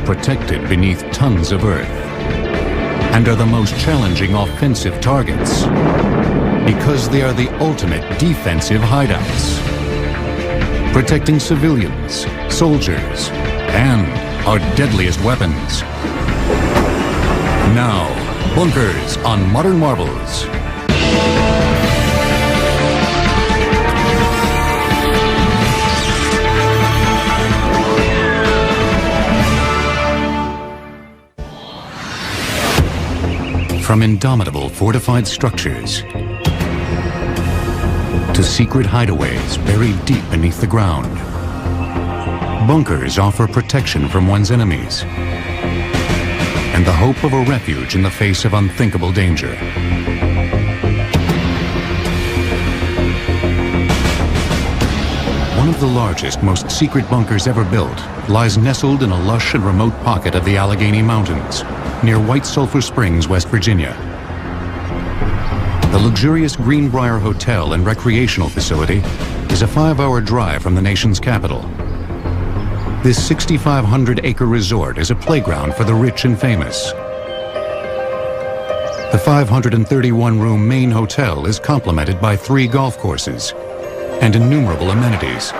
protected beneath tons of earth and are the most challenging offensive targets because they are the ultimate defensive hideouts, protecting civilians, soldiers, and our deadliest weapons. Now, bunkers on Modern Marvels. From indomitable fortified structures to secret hideaways buried deep beneath the ground, bunkers offer protection from one's enemies and the hope of a refuge in the face of unthinkable danger. One of the largest, most secret bunkers ever built lies nestled in a lush and remote pocket of the Allegheny Mountains, near White Sulphur Springs, West Virginia. The luxurious Greenbrier Hotel and Recreational Facility is a 5-hour drive from the nation's capital. This 6,500-acre resort is a playground for the rich and famous. The 531-room main hotel is complemented by 3 golf courses and innumerable amenities.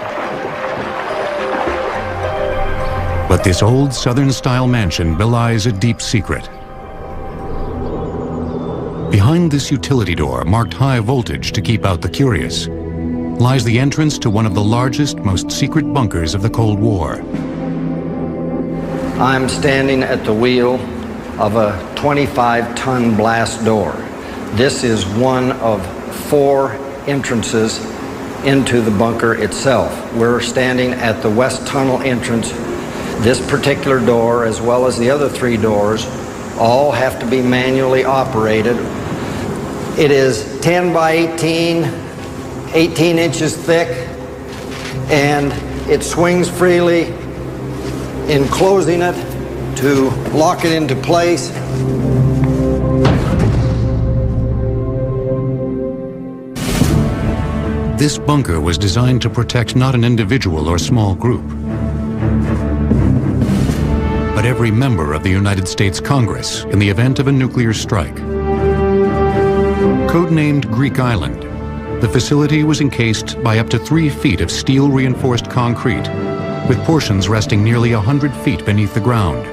But this old Southern-style mansion belies a deep secret. Behind this utility door, marked high voltage to keep out the curious, lies the entrance to one of the largest, most secret bunkers of the Cold War. I'm standing at the wheel of a 25-ton blast door. This is one of 4 entrances into the bunker itself. We're standing at the west tunnel entrance. This particular door, as well as the other 3 doors, all have to be manually operated. It is 10 by 18, 18 inches thick, and it swings freely in closing it to lock it into place. This bunker was designed to protect not an individual or small group, but every member of the United States Congress in the event of a nuclear strike. Codenamed Greek Island, the facility was encased by up to 3 feet of steel-reinforced concrete, with portions resting nearly 100 feet beneath the ground.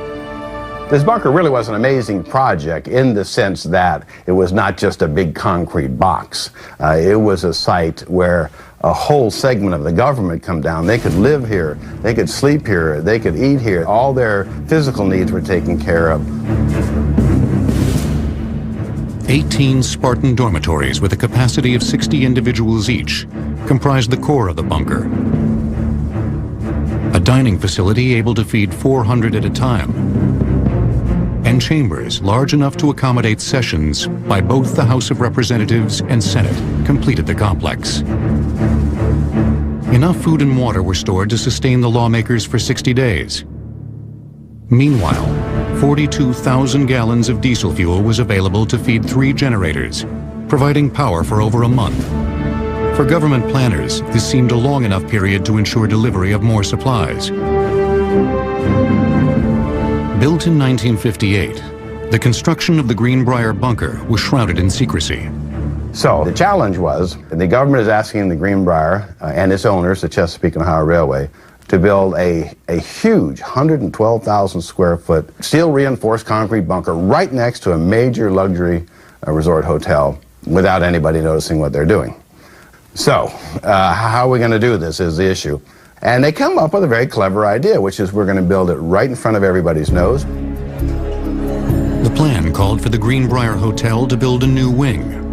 This bunker really was an amazing project in the sense that it was not just a big concrete box. It was a site where a whole segment of the government come down. They could live here, they could sleep here, they could eat here. All their physical needs were taken care of. 18 Spartan dormitories with a capacity of 60 individuals each comprised the core of the bunker. A dining facility able to feed 400 at a time, and chambers large enough to accommodate sessions by both the House of Representatives and Senate completed the complex. Enough food and water were stored to sustain the lawmakers for 60 days. Meanwhile, 42,000 gallons of diesel fuel was available to feed 3 generators, providing power for over a month. For government planners, this seemed a long enough period to ensure delivery of more supplies. Built in 1958, the construction of the Greenbrier bunker was shrouded in secrecy. So the challenge was, the government is asking the Greenbrier and its owners, the Chesapeake and Ohio Railway, to build a huge 112,000 square foot steel reinforced concrete bunker right next to a major luxury resort hotel without anybody noticing what they're doing. So how are we going to do this is the issue. And they come up with a very clever idea, which is we're going to build it right in front of everybody's nose. The plan called for the Greenbrier Hotel to build a new wing.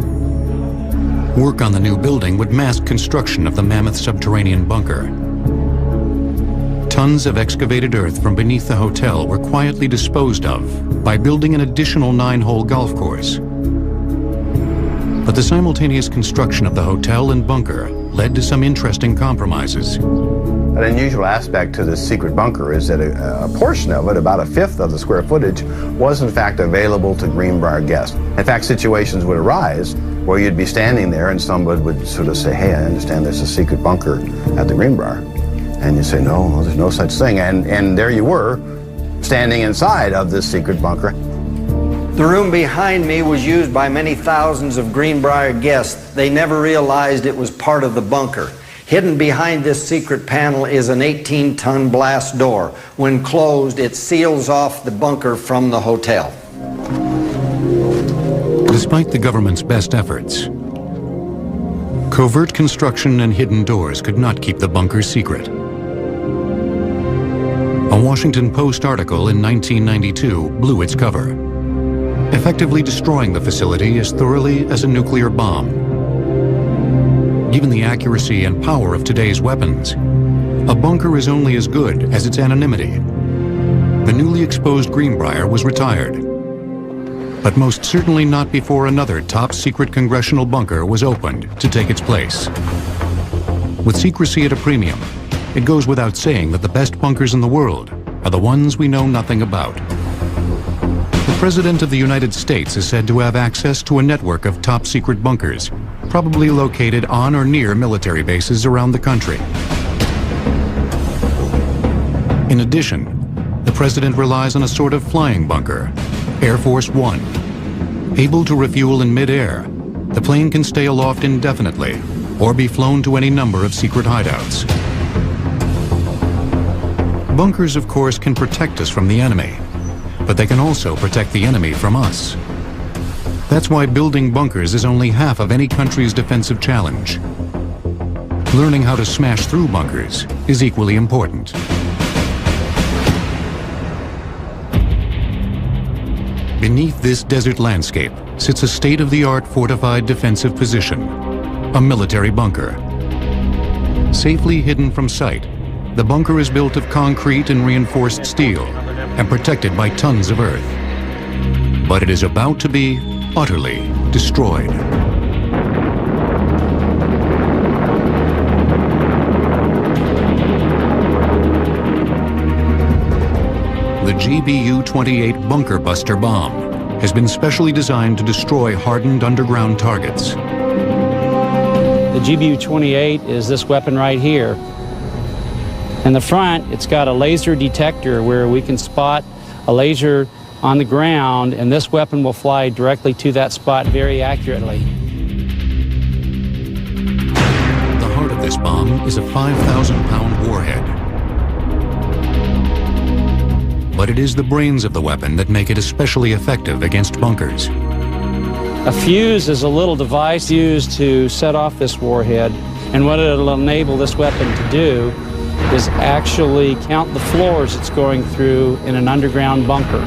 Work on the new building would mask construction of the mammoth subterranean bunker. Tons of excavated earth from beneath the hotel were quietly disposed of by building an additional 9-hole golf course. But the simultaneous construction of the hotel and bunker led to some interesting compromises. An unusual aspect to this secret bunker is that a portion of it, about a fifth of the square footage, was in fact available to Greenbrier guests. In fact, situations would arise where you'd be standing there and somebody would sort of say, hey, I understand there's a secret bunker at the Greenbrier. And you say, no, there's no such thing. And there you were, standing inside of this secret bunker. The room behind me was used by many thousands of Greenbrier guests. They never realized it was part of the bunker. Hidden behind this secret panel is an 18-ton blast door. When closed, it seals off the bunker from the hotel. Despite the government's best efforts, covert construction and hidden doors could not keep the bunker secret. A Washington Post article in 1992 blew its cover, effectively destroying the facility as thoroughly as a nuclear bomb. Given the accuracy and power of today's weapons, a bunker is only as good as its anonymity. The newly exposed Greenbrier was retired, but most certainly not before another top-secret congressional bunker was opened to take its place. With secrecy at a premium, it goes without saying that the best bunkers in the world are the ones we know nothing about. The President of the United States is said to have access to a network of top-secret bunkers, probably located on or near military bases around the country. In addition, the President relies on a sort of flying bunker, Air Force One. Able to refuel in mid-air, the plane can stay aloft indefinitely or be flown to any number of secret hideouts. Bunkers, of course, can protect us from the enemy, but they can also protect the enemy from us. That's why building bunkers is only half of any country's defensive challenge. Learning how to smash through bunkers is equally important. Beneath this desert landscape sits a state-of-the-art fortified defensive position, a military bunker. Safely hidden from sight, the bunker is built of concrete and reinforced steel and protected by tons of earth. But it is about to be utterly destroyed. The GBU-28 Bunker Buster bomb has been specially designed to destroy hardened underground targets. The GBU-28 is this weapon right here. In the front, it's got a laser detector where we can spot a laser on the ground, and this weapon will fly directly to that spot very accurately. The heart of this bomb is a 5,000-pound warhead. But it is the brains of the weapon that make it especially effective against bunkers. A fuse is a little device used to set off this warhead, and what it'll enable this weapon to do is actually count the floors it's going through in an underground bunker.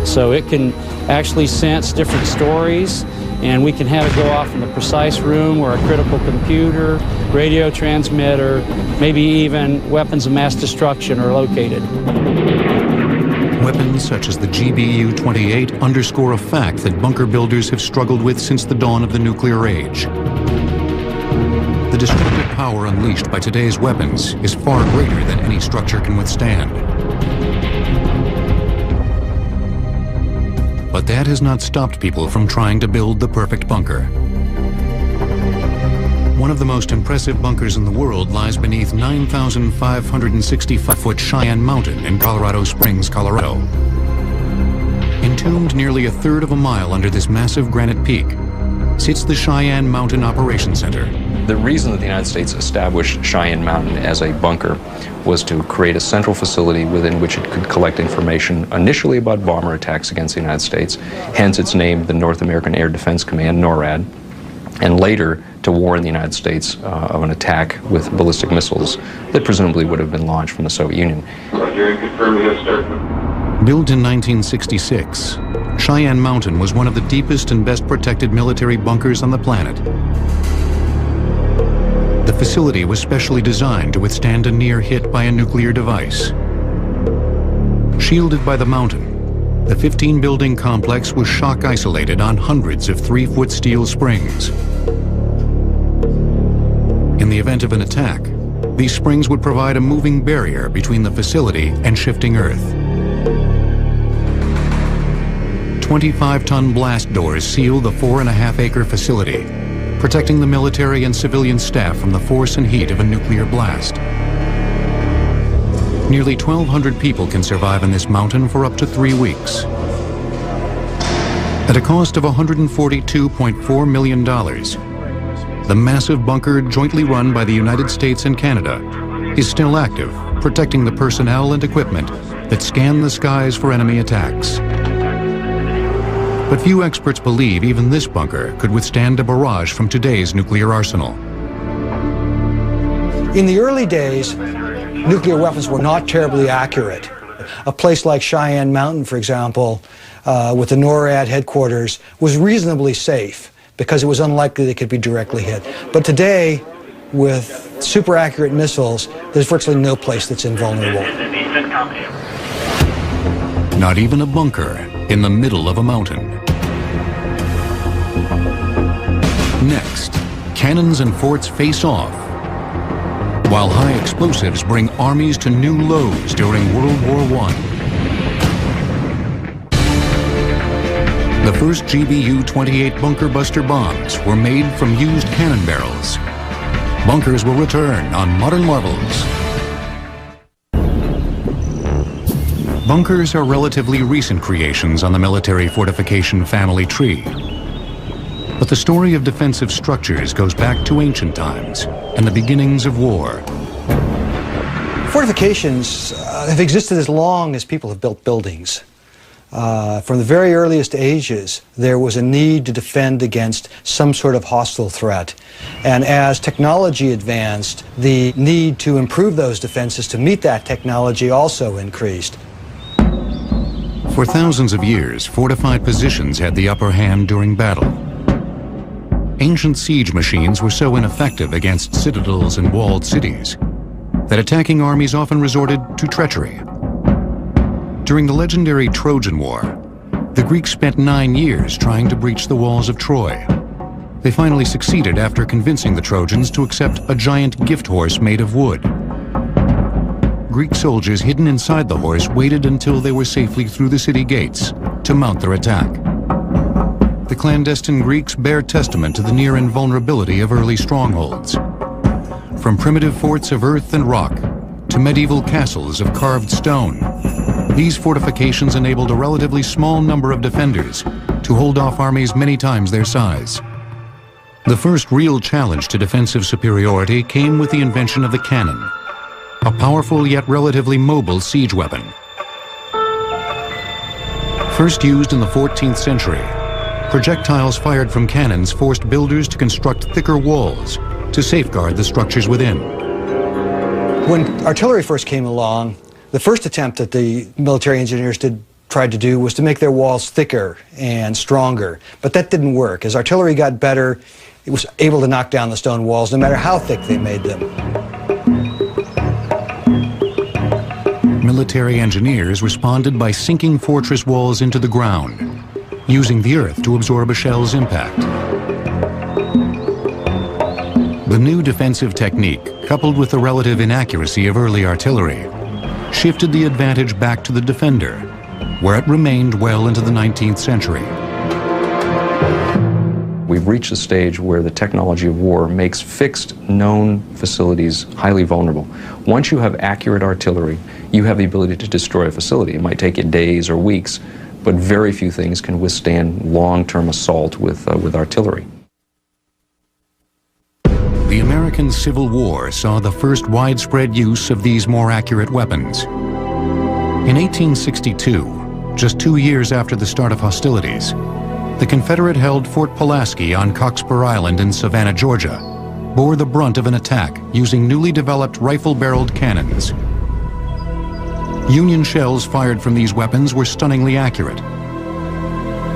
So it can actually sense different stories, and we can have it go off in the precise room where a critical computer, radio transmitter, maybe even weapons of mass destruction are located. Weapons such as the GBU-28 underscore a fact that bunker builders have struggled with since the dawn of the nuclear age. The destructive power unleashed by today's weapons is far greater than any structure can withstand. But that has not stopped people from trying to build the perfect bunker. One of the most impressive bunkers in the world lies beneath 9,565-foot Cheyenne Mountain in Colorado Springs, Colorado. Entombed nearly a third of a mile under this massive granite peak sits the Cheyenne Mountain Operations Center. The reason that the United States established Cheyenne Mountain as a bunker was to create a central facility within which it could collect information initially about bomber attacks against the United States, hence it's named the North American Air Defense Command, NORAD, and later to warn the United States of an attack with ballistic missiles that presumably would have been launched from the Soviet Union. Built in 1966, Cheyenne Mountain was one of the deepest and best protected military bunkers on the planet. The facility was specially designed to withstand a near hit by a nuclear device. Shielded by the mountain, the 15-building complex was shock isolated on hundreds of 3-foot steel springs. In the event of an attack, these springs would provide a moving barrier between the facility and shifting earth. 25-ton blast doors seal the 4.5-acre facility, protecting the military and civilian staff from the force and heat of a nuclear blast. Nearly 1,200 people can survive in this mountain for up to 3 weeks. At a cost of $142.4 million, the massive bunker jointly run by the United States and Canada is still active, protecting the personnel and equipment that scan the skies for enemy attacks. But few experts believe even this bunker could withstand a barrage from today's nuclear arsenal. In the early days, nuclear weapons were not terribly accurate. A place like Cheyenne Mountain, for example, with the NORAD headquarters, was reasonably safe because it was unlikely they could be directly hit. But today, with super accurate missiles, there's virtually no place that's invulnerable. Not even a bunker in the middle of a mountain. Next, cannons and forts face off, while high explosives bring armies to new lows during World War I. The first GBU-28 bunker buster bombs were made from used cannon barrels. Bunkers will return on Modern Marvels. Bunkers are relatively recent creations on the military fortification family tree. But the story of defensive structures goes back to ancient times and the beginnings of war. Fortifications have existed as long as people have built buildings. From the very earliest ages, there was a need to defend against some sort of hostile threat. And as technology advanced, the need to improve those defenses to meet that technology also increased. For thousands of years, fortified positions had the upper hand during battle. Ancient siege machines were so ineffective against citadels and walled cities that attacking armies often resorted to treachery. During the legendary Trojan War, the Greeks spent 9 years trying to breach the walls of Troy. They finally succeeded after convincing the Trojans to accept a giant gift horse made of wood. Greek soldiers hidden inside the horse waited until they were safely through the city gates to mount their attack. The clandestine Greeks bear testament to the near invulnerability of early strongholds. From primitive forts of earth and rock to medieval castles of carved stone, these fortifications enabled a relatively small number of defenders to hold off armies many times their size. The first real challenge to defensive superiority came with the invention of the cannon, a powerful yet relatively mobile siege weapon. First used in the 14th century, projectiles fired from cannons forced builders to construct thicker walls to safeguard the structures within. When artillery first came along, the first attempt that the military engineers tried to do was to make their walls thicker and stronger. But that didn't work. As artillery got better, it was able to knock down the stone walls no matter how thick they made them. Military engineers responded by sinking fortress walls into the ground, using the earth to absorb a shell's impact. The new defensive technique, coupled with the relative inaccuracy of early artillery, shifted the advantage back to the defender, where it remained well into the 19th century. We've reached a stage where the technology of war makes fixed, known facilities highly vulnerable. Once you have accurate artillery, you have the ability to destroy a facility. It might take you days or weeks, but very few things can withstand long-term assault with artillery. The American Civil War saw the first widespread use of these more accurate weapons. In 1862, just 2 years after the start of hostilities, the Confederate-held Fort Pulaski on Cockspur Island in Savannah, Georgia, bore the brunt of an attack using newly developed rifle-barreled cannons. Union shells fired from these weapons were stunningly accurate.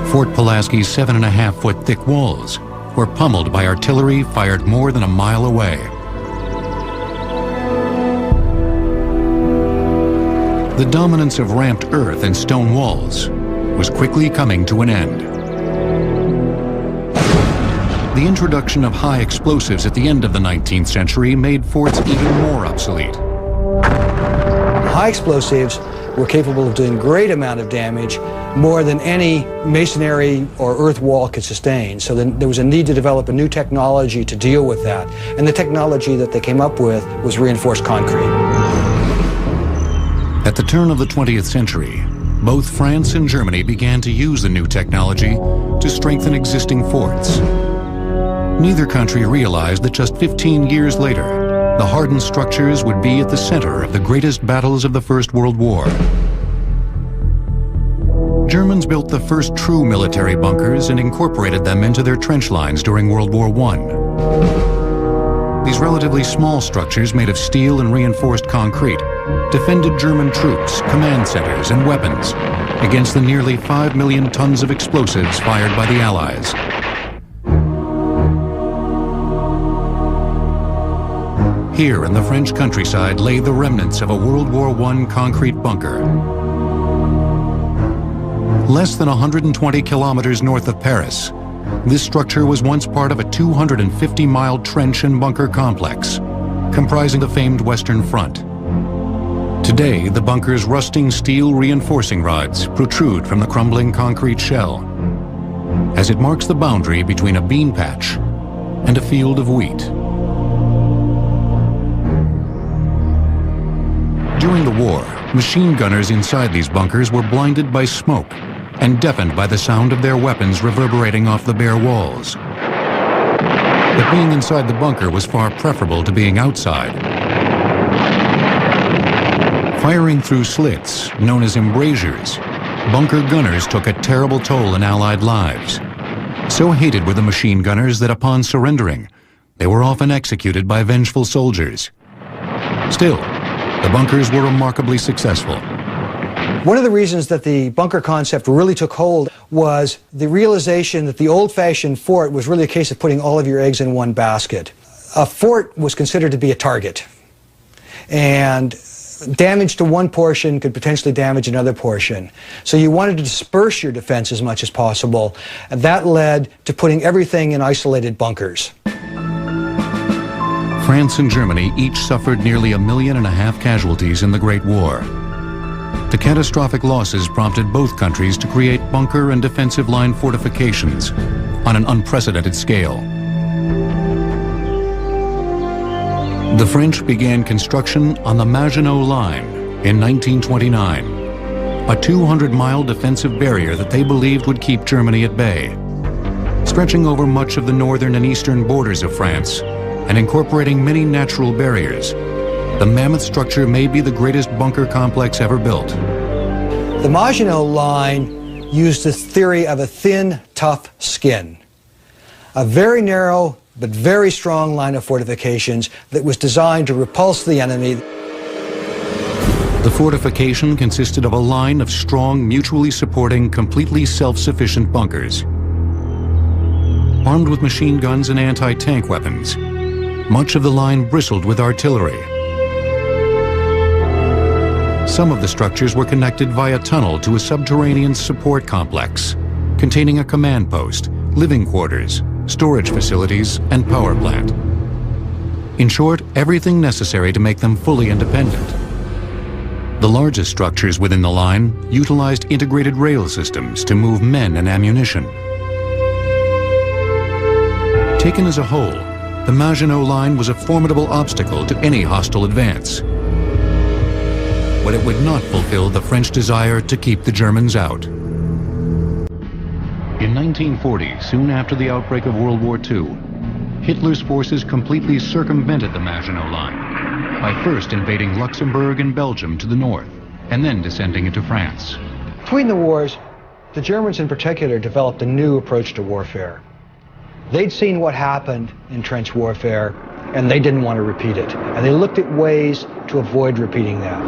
Fort Pulaski's 7.5-foot thick walls were pummeled by artillery fired more than a mile away. The dominance of ramped earth and stone walls was quickly coming to an end. The introduction of high explosives at the end of the 19th century made forts even more obsolete. High explosives were capable of doing great amount of damage, more than any masonry or earth wall could sustain. So then there was a need to develop a new technology to deal with that. And the technology that they came up with was reinforced concrete. At the turn of the 20th century, both France and Germany began to use the new technology to strengthen existing forts. Neither country realized that just 15 years later, the hardened structures would be at the center of the greatest battles of the First World War. Germans built the first true military bunkers and incorporated them into their trench lines during World War I. These relatively small structures made of steel and reinforced concrete defended German troops, command centers, and weapons against the nearly 5 million tons of explosives fired by the Allies. Here in the French countryside lay the remnants of a World War I concrete bunker. Less than 120 kilometers north of Paris, this structure was once part of a 250-mile trench and bunker complex, comprising the famed Western Front. Today, the bunker's rusting steel reinforcing rods protrude from the crumbling concrete shell, as it marks the boundary between a bean patch and a field of wheat. During the war, machine gunners inside these bunkers were blinded by smoke and deafened by the sound of their weapons reverberating off the bare walls. But being inside the bunker was far preferable to being outside. Firing through slits, known as embrasures, bunker gunners took a terrible toll in Allied lives. So hated were the machine gunners that upon surrendering, they were often executed by vengeful soldiers. Still, the bunkers were remarkably successful. One of the reasons that the bunker concept really took hold was the realization that the old-fashioned fort was really a case of putting all of your eggs in one basket. A fort was considered to be a target, and damage to one portion could potentially damage another portion. So you wanted to disperse your defense as much as possible, and that led to putting everything in isolated bunkers. France and Germany each suffered nearly 1.5 million casualties in the Great War. The catastrophic losses prompted both countries to create bunker and defensive line fortifications on an unprecedented scale. The French began construction on the Maginot Line in 1929, a 200-mile defensive barrier that they believed would keep Germany at bay. Stretching over much of the northern and eastern borders of France and incorporating many natural barriers, the mammoth structure may be the greatest bunker complex ever built. The Maginot Line used this theory of a thin, tough skin. A very narrow but very strong line of fortifications that was designed to repulse the enemy. The fortification consisted of a line of strong, mutually supporting, completely self-sufficient bunkers. Armed with machine guns and anti-tank weapons, much of the line bristled with artillery. Some of the structures were connected via tunnel to a subterranean support complex containing a command post, living quarters, storage facilities, and power plant. In short, everything necessary to make them fully independent. The largest structures within the line utilized integrated rail systems to move men and ammunition. Taken as a whole, the Maginot Line was a formidable obstacle to any hostile advance. But it would not fulfill the French desire to keep the Germans out. In 1940, soon after the outbreak of World War II, Hitler's forces completely circumvented the Maginot Line by first invading Luxembourg and Belgium to the north, and then descending into France. Between the wars, the Germans in particular developed a new approach to warfare. They'd seen what happened in trench warfare, and they didn't want to repeat it. And they looked at ways to avoid repeating that.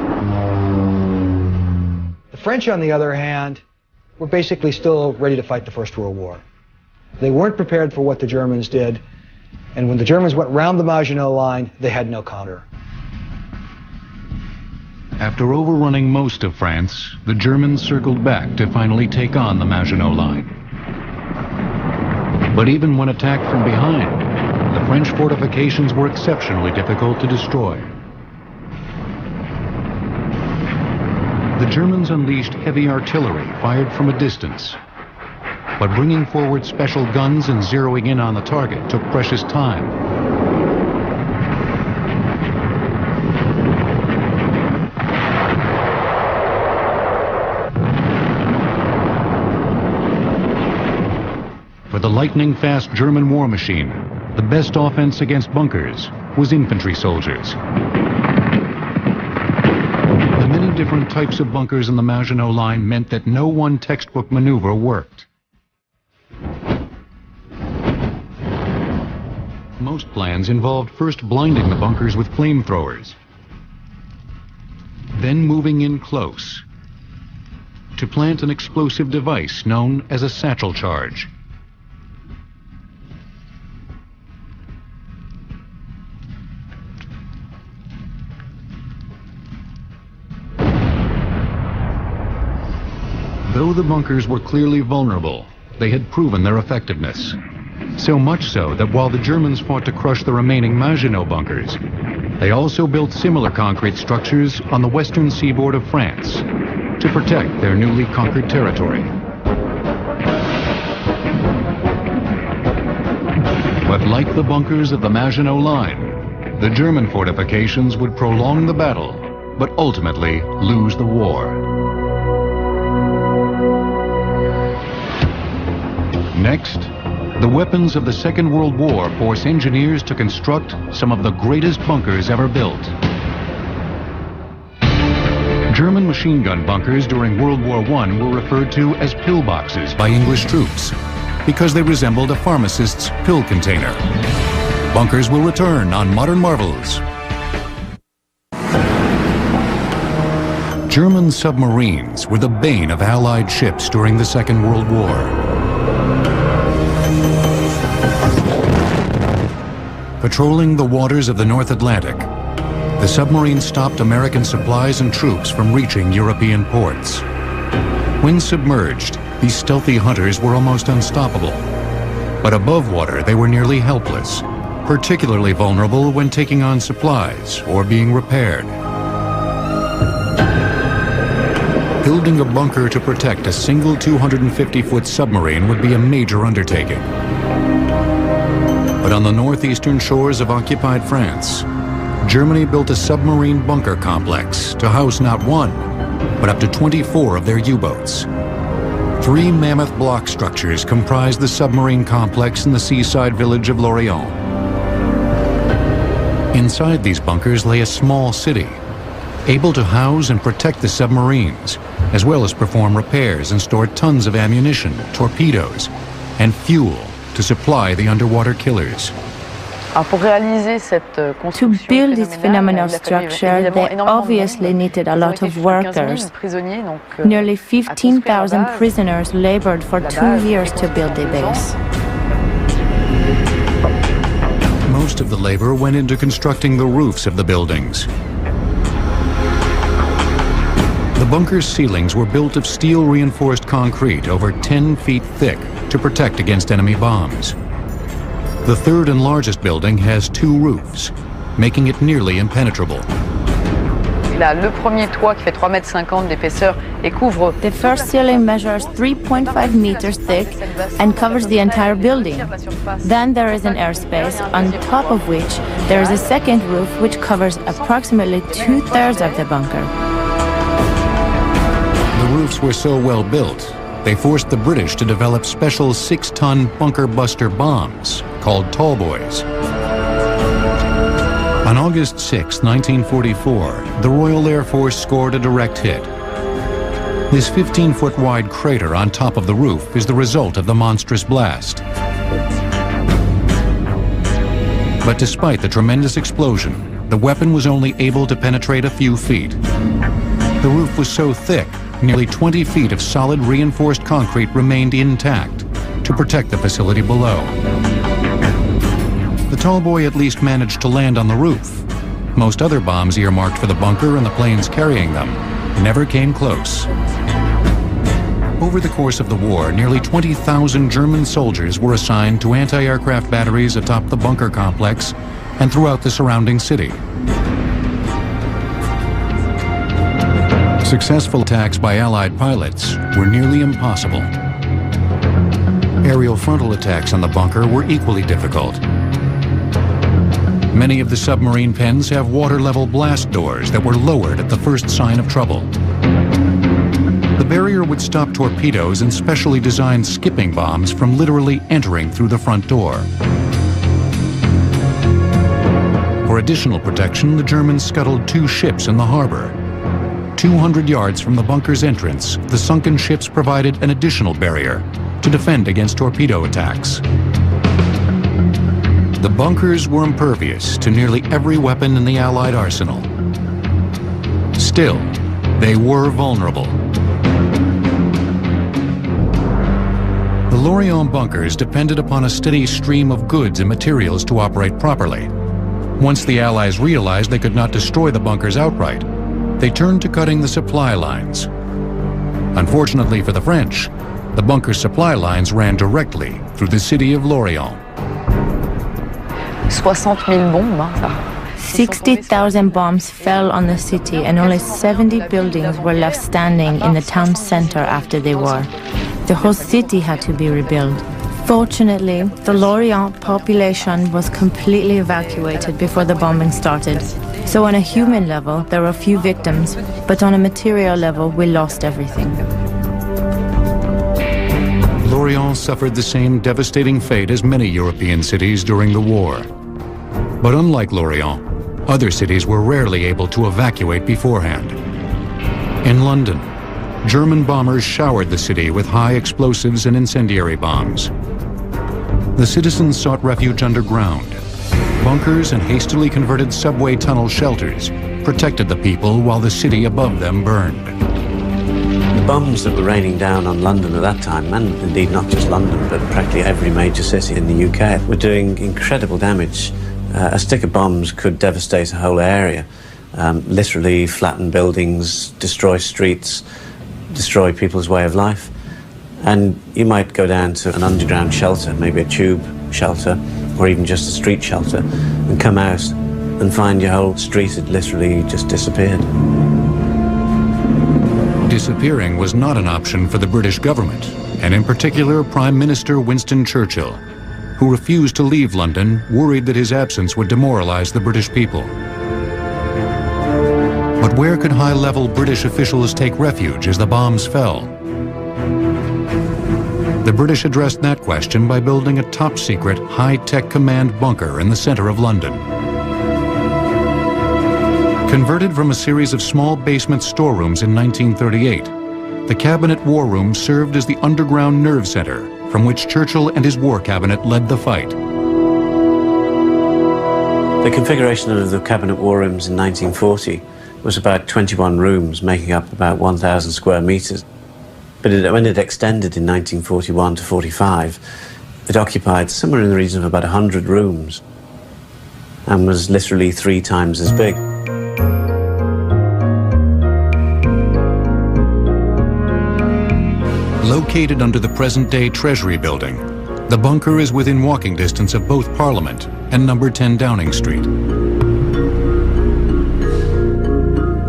The French, on the other hand, were basically still ready to fight the First World War. They weren't prepared for what the Germans did, and when the Germans went round the Maginot Line, they had no counter. After overrunning most of France, the Germans circled back to finally take on the Maginot Line. But even when attacked from behind, the French fortifications were exceptionally difficult to destroy. The Germans unleashed heavy artillery fired from a distance. But bringing forward special guns and zeroing in on the target took precious time. for the lightning-fast German war machine, the best offense against bunkers was infantry soldiers. The many different types of bunkers in the Maginot Line meant that no one textbook maneuver worked. Most plans involved first blinding the bunkers with flamethrowers, then moving in close to plant an explosive device known as a satchel charge. Though the bunkers were clearly vulnerable, they had proven their effectiveness. So much so that while the Germans fought to crush the remaining Maginot bunkers, they also built similar concrete structures on the western seaboard of France to protect their newly conquered territory. But like the bunkers of the Maginot Line, the German fortifications would prolong the battle, but ultimately lose the war. Next, the weapons of the Second World War force engineers to construct some of the greatest bunkers ever built. German machine gun bunkers during World War I were referred to as pillboxes by English troops because they resembled a pharmacist's pill container. Bunkers will return on Modern Marvels. German submarines were the bane of Allied ships during the Second World War. Patrolling the waters of the North Atlantic, the submarines stopped American supplies and troops from reaching European ports. When submerged, these stealthy hunters were almost unstoppable. But above water, they were nearly helpless, particularly vulnerable when taking on supplies or being repaired. Building a bunker to protect a single 250-foot submarine would be a major undertaking. But on the northeastern shores of occupied France, Germany built a submarine bunker complex to house not one, but up to 24 of their U-boats. 3 mammoth block structures comprised the submarine complex in the seaside village of Lorient. Inside these bunkers lay a small city, able to house and protect the submarines, as well as perform repairs and store tons of ammunition, torpedoes, and fuel to supply the underwater killers. To build this phenomenal structure, they obviously needed a lot of workers. Nearly 15,000 prisoners labored for 2 years to build the base. Most of the labor went into constructing the roofs of the buildings. The bunker's ceilings were built of steel-reinforced concrete over 10 feet thick to protect against enemy bombs. The third and largest building has 2 roofs, making it nearly impenetrable. The first ceiling measures 3.5 meters thick and covers the entire building. Then there is an airspace, on top of which there is a second roof which covers approximately 2/3 of the bunker. The roofs were so well built, they forced the British to develop special 6-ton bunker buster bombs called tall boys. On August 6, 1944, the Royal Air Force scored a direct hit. This 15-foot wide crater on top of the roof is the result of the monstrous blast. But despite the tremendous explosion, the weapon was only able to penetrate a few feet. The roof was so thick, nearly 20 feet of solid reinforced concrete remained intact to protect the facility below. The tall boy at least managed to land on the roof. Most other bombs earmarked for the bunker and the planes carrying them never came close. Over the course of the war, nearly 20,000 German soldiers were assigned to anti-aircraft batteries atop the bunker complex and throughout the surrounding city. Successful attacks by Allied pilots were nearly impossible. Aerial frontal attacks on the bunker were equally difficult. Many of the submarine pens have water-level blast doors that were lowered at the first sign of trouble. The barrier would stop torpedoes and specially designed skipping bombs from literally entering through the front door. For additional protection, the Germans scuttled 2 ships in the harbor. 200 yards from the bunker's entrance, the sunken ships provided an additional barrier to defend against torpedo attacks. The bunkers were impervious to nearly every weapon in the Allied arsenal. Still, they were vulnerable. The Lorient bunkers depended upon a steady stream of goods and materials to operate properly. Once the Allies realized they could not destroy the bunkers outright, they turned to cutting the supply lines. Unfortunately for the French, the bunker supply lines ran directly through the city of Lorient. 60,000 bombes. 60,000 bombs fell on the city and only 70 buildings were left standing in the town center after the war. The whole city had to be rebuilt. Fortunately, the Lorient population was completely evacuated before the bombing started. So on a human level, there were few victims, but on a material level, we lost everything. Lorient suffered the same devastating fate as many European cities during the war. But unlike Lorient, other cities were rarely able to evacuate beforehand. In London, German bombers showered the city with high explosives and incendiary bombs. The citizens sought refuge underground. Bunkers and hastily converted subway tunnel shelters protected the people while the city above them burned. The bombs that were raining down on London at that time, and indeed not just London, but practically every major city in the UK, were doing incredible damage. A stick of bombs could devastate a whole area, literally flatten buildings, destroy streets, destroy people's way of life. And you might go down to an underground shelter, maybe a tube shelter, or even just a street shelter, and come out and find your whole street had literally just disappeared. Disappearing was not an option for the British government, and in particular Prime Minister Winston Churchill, who refused to leave London, worried that his absence would demoralize the British people. But where could high-level British officials take refuge as the bombs fell? The British addressed that question by building a top-secret, high-tech command bunker in the center of London. Converted from a series of small basement storerooms in 1938, the Cabinet War Room served as the underground nerve center from which Churchill and his war cabinet led the fight. The configuration of the Cabinet War Rooms in 1940 was about 21 rooms, making up about 1,000 square metres. But when it extended in 1941 to 45, it occupied somewhere in the region of about 100 rooms and was literally 3 times as big. Located under the present-day Treasury building, the bunker is within walking distance of both Parliament and number 10 Downing Street.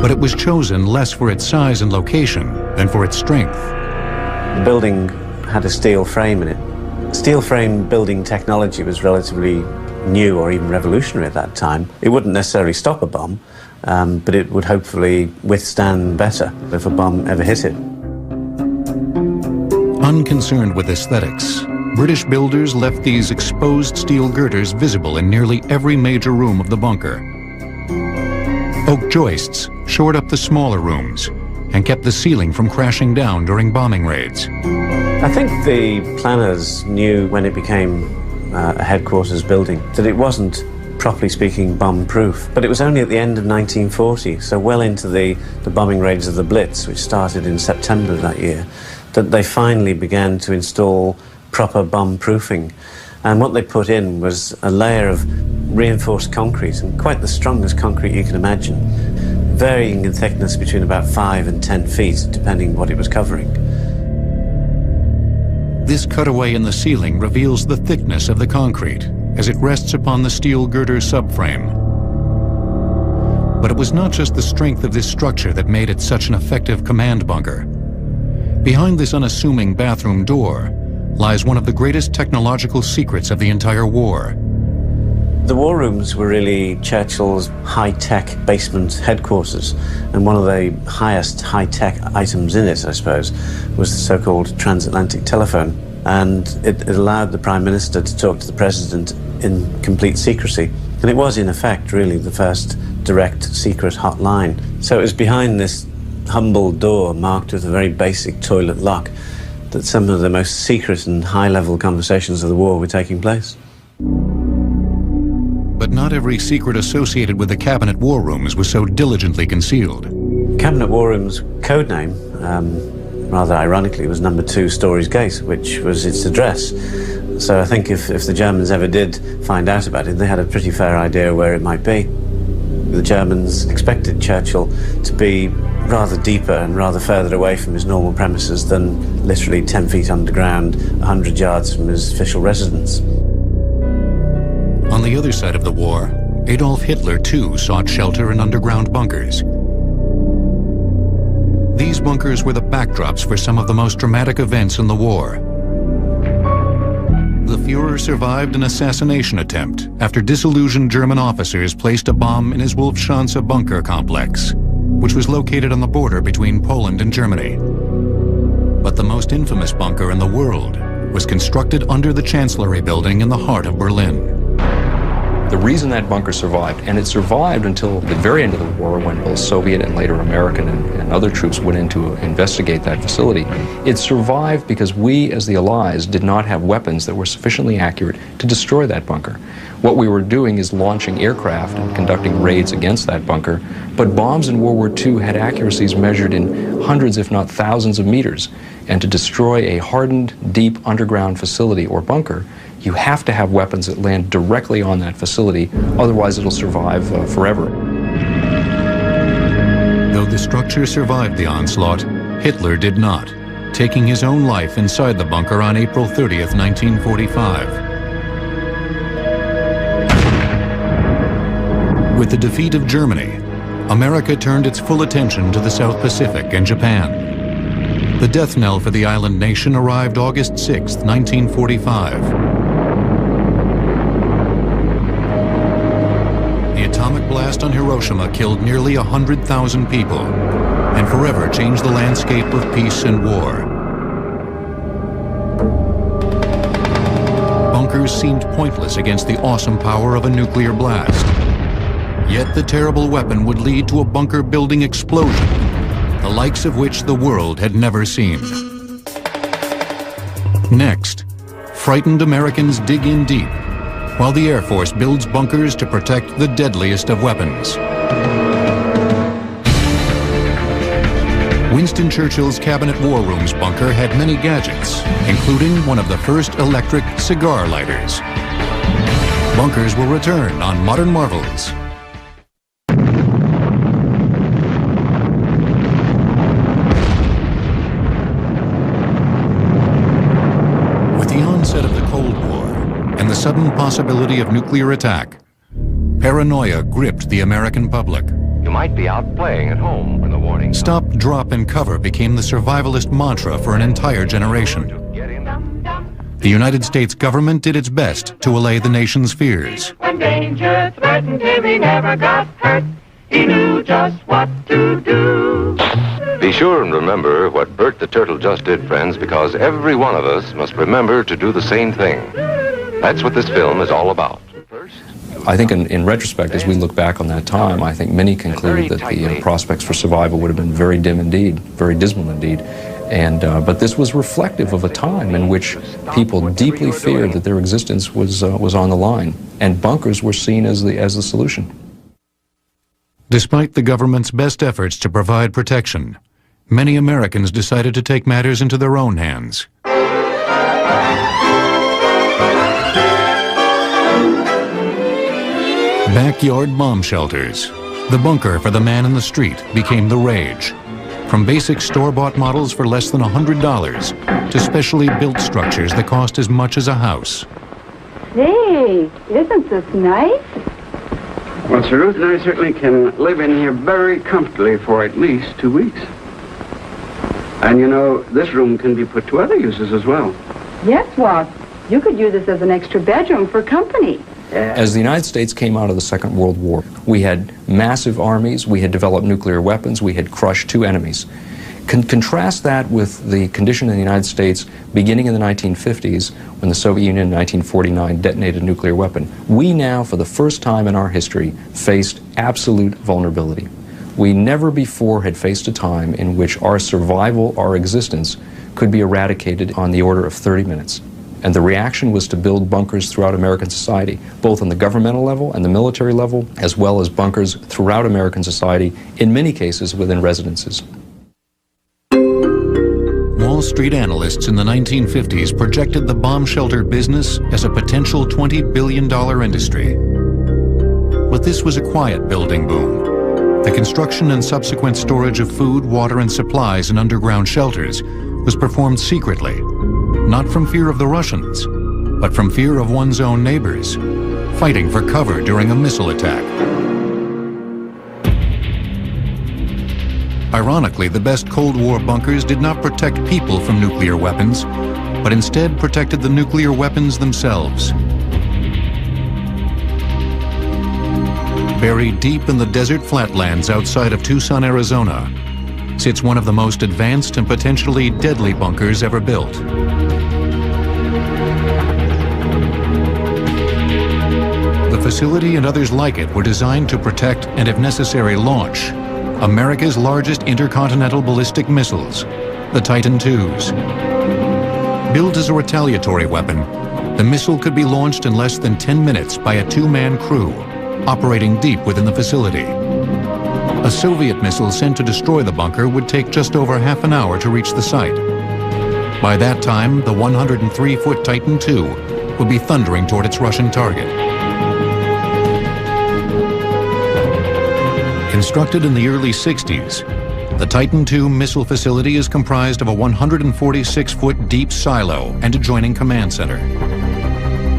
But it was chosen less for its size and location than for its strength. The building had a steel frame in it. Steel frame building technology was relatively new or even revolutionary at that time. It wouldn't necessarily stop a bomb, but it would hopefully withstand better if a bomb ever hit it. Unconcerned with aesthetics, British builders left these exposed steel girders visible in nearly every major room of the bunker. Oak joists shored up the smaller rooms and kept the ceiling from crashing down during bombing raids. I think the planners knew when it became a headquarters building that it wasn't, properly speaking, bomb-proof. But it was only at the end of 1940, so well into the bombing raids of the Blitz, which started in September of that year, that they finally began to install proper bomb-proofing. And what they put in was a layer of reinforced concrete, and quite the strongest concrete you can imagine, varying in thickness between about 5 and 10 feet, depending what it was covering. This cutaway in the ceiling reveals the thickness of the concrete as it rests upon the steel girder subframe. But it was not just the strength of this structure that made it such an effective command bunker. Behind this unassuming bathroom door lies one of the greatest technological secrets of the entire war. The war rooms were really Churchill's high-tech basement headquarters, and one of the highest high-tech items in it, I suppose, was the so-called transatlantic telephone. And it allowed the Prime Minister to talk to the President in complete secrecy. And it was, in effect, really the first direct secret hotline. So it was behind this humble door marked with a very basic toilet lock that some of the most secret and high-level conversations of the war were taking place. But not every secret associated with the cabinet war rooms was so diligently concealed. Cabinet War Room's code name, rather ironically, was number 2 Storey's Gate, which was its address. So I think if the Germans ever did find out about it, they had a pretty fair idea where it might be. The Germans expected Churchill to be rather deeper and rather further away from his normal premises than literally 10 feet underground, 100 yards from his official residence. On the other side of the war, Adolf Hitler too sought shelter in underground bunkers. These bunkers were the backdrops for some of the most dramatic events in the war. The Führer survived an assassination attempt after disillusioned German officers placed a bomb in his Wolfschanze bunker complex, which was located on the border between Poland and Germany. But the most infamous bunker in the world was constructed under the Chancellery building in the heart of Berlin. The reason that bunker survived, and it survived until the very end of the war when both Soviet and later American and other troops went in to investigate that facility, it survived because we as the Allies did not have weapons that were sufficiently accurate to destroy that bunker. What we were doing is launching aircraft and conducting raids against that bunker, but bombs in World War II had accuracies measured in hundreds if not thousands of meters, and to destroy a hardened, deep underground facility or bunker, you have to have weapons that land directly on that facility, otherwise it'll survive forever. Though the structure survived the onslaught, Hitler did not, taking his own life inside the bunker on April 30th, 1945. With the defeat of Germany, America turned its full attention to the South Pacific and Japan. The death knell for the island nation arrived August 6, 1945. The atomic blast on Hiroshima killed nearly 100,000 people and forever changed the landscape of peace and war. Bunkers seemed pointless against the awesome power of a nuclear blast. Yet the terrible weapon would lead to a bunker building explosion, the likes of which the world had never seen. Next, frightened Americans dig in deep, while the Air Force builds bunkers to protect the deadliest of weapons. Winston Churchill's Cabinet War Room's bunker had many gadgets, including one of the first electric cigar lighters. Bunkers will return on Modern Marvels. With the onset of the Cold War and the sudden possibility of nuclear attack, paranoia gripped the American public. You might be out playing at home when the warning. Stop, drop, and cover became the survivalist mantra for an entire generation. The United States government did its best to allay the nation's fears. When danger threatened him, he never got hurt. He knew just what to do. Be sure and remember what Bert the Turtle just did, friends, because every one of us must remember to do the same thing. That's what this film is all about. I think in retrospect, as we look back on that time, I think many concluded that the prospects for survival would have been very dim indeed, very dismal indeed. And but this was reflective of a time in which people deeply feared that their existence was on the line, and bunkers were seen as the solution. Despite the government's best efforts to provide protection, many Americans decided to take matters into their own hands. Backyard bomb shelters. The bunker for the man in the street became the rage. From basic store-bought models for less than $100 to specially built structures that cost as much as a house. Hey, isn't this nice? Well, Sir Ruth and I certainly can live in here very comfortably for at least 2 weeks. And you know, this room can be put to other uses as well. Yes, Walt. You could use this as an extra bedroom for company. As the United States came out of the Second World War, we had massive armies, we had developed nuclear weapons, we had crushed two enemies. Contrast that with the condition in the United States beginning in the 1950s when the Soviet Union in 1949 detonated a nuclear weapon. We now, for the first time in our history, faced absolute vulnerability. We never before had faced a time in which our survival, our existence, could be eradicated on the order of 30 minutes. And the reaction was to build bunkers throughout American society, both on the governmental level and the military level, as well as bunkers throughout American society, in many cases within residences. Wall Street analysts in the 1950s projected the bomb shelter business as a potential $20 billion industry. But this was a quiet building boom. The construction and subsequent storage of food, water, and supplies in underground shelters was performed secretly, not from fear of the Russians, but from fear of one's own neighbors, fighting for cover during a missile attack. Ironically, the best Cold War bunkers did not protect people from nuclear weapons, but instead protected the nuclear weapons themselves. Buried deep in the desert flatlands outside of Tucson, Arizona, sits one of the most advanced and potentially deadly bunkers ever built. The facility and others like it were designed to protect and, if necessary, launch America's largest intercontinental ballistic missiles, the Titan IIs. Built as a retaliatory weapon, the missile could be launched in less than 10 minutes by a two-man crew, operating deep within the facility. A Soviet missile sent to destroy the bunker would take just over half an hour to reach the site. By that time, the 103-foot Titan II would be thundering toward its Russian target. Constructed in the early 60s, the Titan II missile facility is comprised of a 146-foot deep silo and adjoining command center.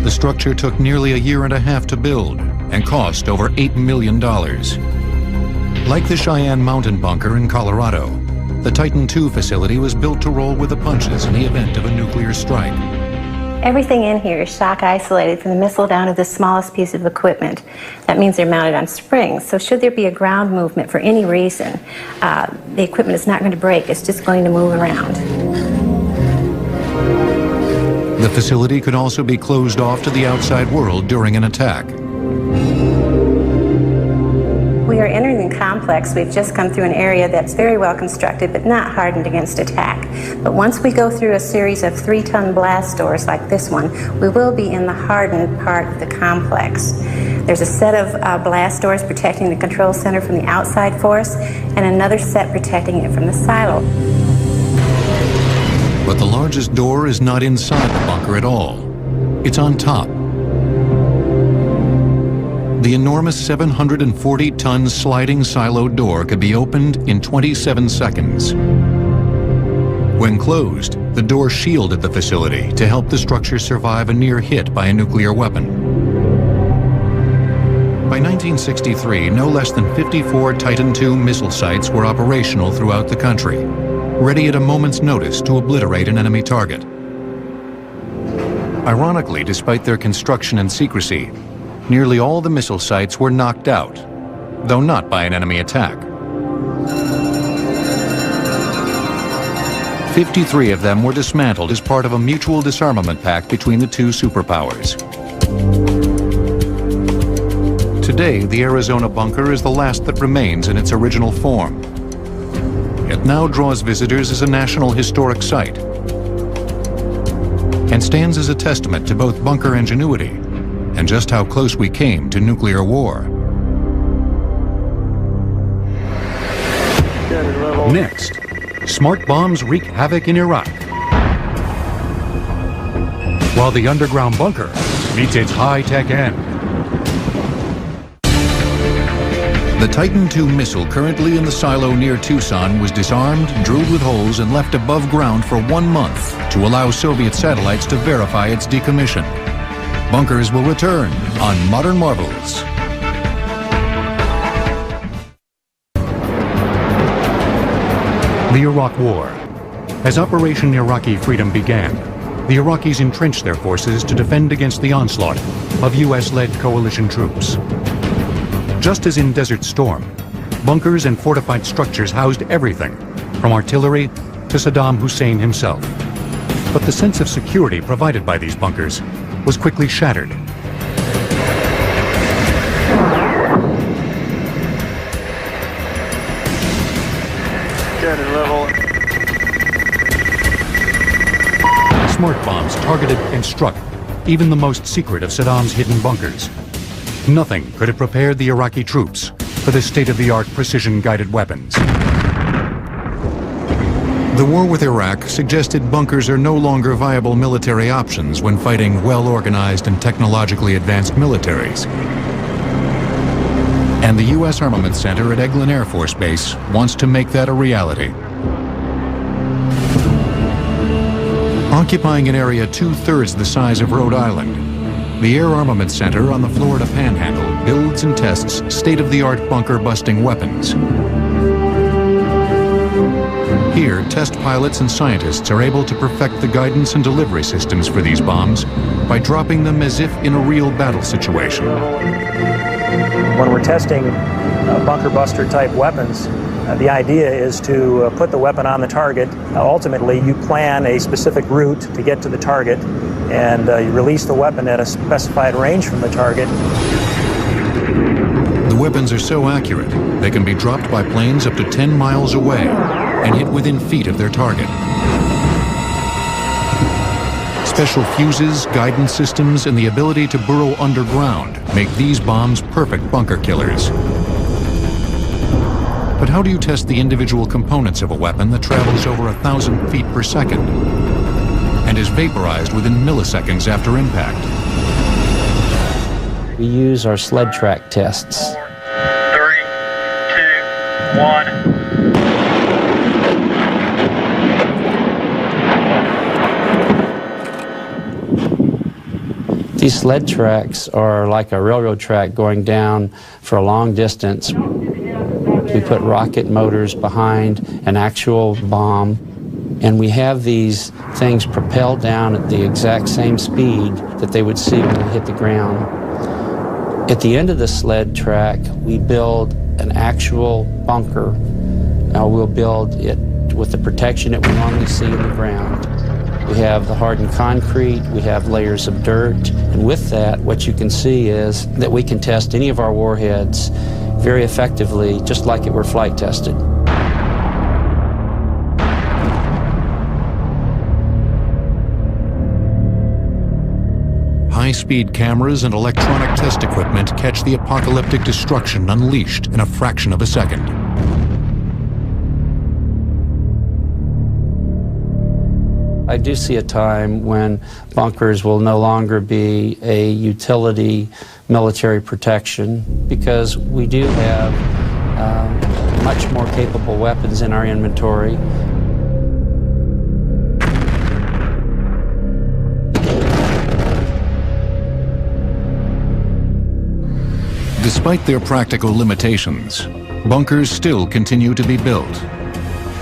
The structure took nearly a year and a half to build and cost over $8 million. Like the Cheyenne Mountain bunker in Colorado, the Titan II facility was built to roll with the punches in the event of a nuclear strike. Everything in here is shock isolated from the missile down to the smallest piece of equipment. That means they're mounted on springs. So should there be a ground movement for any reason, the equipment is not going to break. It's just going to move around. The facility could also be closed off to the outside world during an attack. We are entering the complex. We've just come through an area that's very well constructed but not hardened against attack. But once we go through a series of 3-ton blast doors like this one, we will be in the hardened part of the complex. There's a set of blast doors protecting the control center from the outside force and another set protecting it from the silo. But the largest door is not inside the bunker at all. It's on top. The enormous 740-ton sliding silo door could be opened in 27 seconds. When closed, the door shielded the facility to help the structure survive a near hit by a nuclear weapon. By 1963, no less than 54 Titan II missile sites were operational throughout the country, ready at a moment's notice to obliterate an enemy target. Ironically, despite their construction and secrecy, nearly all the missile sites were knocked out, though not by an enemy attack. 53 of them were dismantled as part of a mutual disarmament pact between the two superpowers. Today, the Arizona bunker is the last that remains in its original form. It now draws visitors as a National Historic Site and stands as a testament to both bunker ingenuity and just how close we came to nuclear war. Next, smart bombs wreak havoc in Iraq, while the underground bunker meets its high-tech end. The Titan II missile currently in the silo near Tucson was disarmed, drilled with holes, and left above ground for 1 month to allow Soviet satellites to verify its decommission. Bunkers will return on Modern Marvels. The Iraq War. As Operation Iraqi Freedom began, the Iraqis entrenched their forces to defend against the onslaught of U.S.-led coalition troops. Just as in Desert Storm, bunkers and fortified structures housed everything, from artillery to Saddam Hussein himself. But the sense of security provided by these bunkers was quickly shattered. Dead and level. Smart bombs targeted and struck even the most secret of Saddam's hidden bunkers. Nothing could have prepared the Iraqi troops for the state-of-the-art precision-guided weapons. The war with Iraq suggested bunkers are no longer viable military options when fighting well-organized and technologically advanced militaries. And the U.S. Armament Center at Eglin Air Force Base wants to make that a reality. Occupying an area 2/3 the size of Rhode Island, the Air Armament Center on the Florida Panhandle builds and tests state-of-the-art bunker-busting weapons. Here, test pilots and scientists are able to perfect the guidance and delivery systems for these bombs by dropping them as if in a real battle situation. When we're testing bunker buster type weapons, the idea is to put the weapon on the target. Ultimately, you plan a specific route to get to the target, and you release the weapon at a specified range from the target. The weapons are so accurate, they can be dropped by planes up to 10 miles away and hit within feet of their target. Special fuses, guidance systems, and the ability to burrow underground make these bombs perfect bunker killers. But how do you test the individual components of a weapon that travels over 1,000 feet per second and is vaporized within milliseconds after impact? We use our sled track tests. 3, 2, 1. These sled tracks are like a railroad track going down for a long distance. We put rocket motors behind an actual bomb, and we have these things propelled down at the exact same speed that they would see when they hit the ground. At the end of the sled track, we build an actual bunker. We'll build it with the protection that we normally see in the ground. We have the hardened concrete, we have layers of dirt, and with that, what you can see is that we can test any of our warheads very effectively, just like it were flight tested. High-speed cameras and electronic test equipment catch the apocalyptic destruction unleashed in a fraction of a second. I do see a time when bunkers will no longer be a utility military protection, because we do have much more capable weapons in our inventory. Despite their practical limitations, bunkers still continue to be built.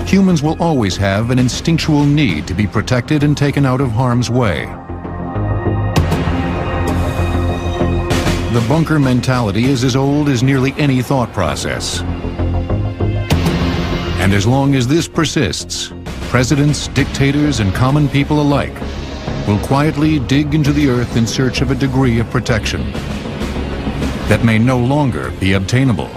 Humans will always have an instinctual need to be protected and taken out of harm's way. The bunker mentality is as old as nearly any thought process. And as long as this persists, presidents, dictators, and common people alike will quietly dig into the earth in search of a degree of protection that may no longer be obtainable.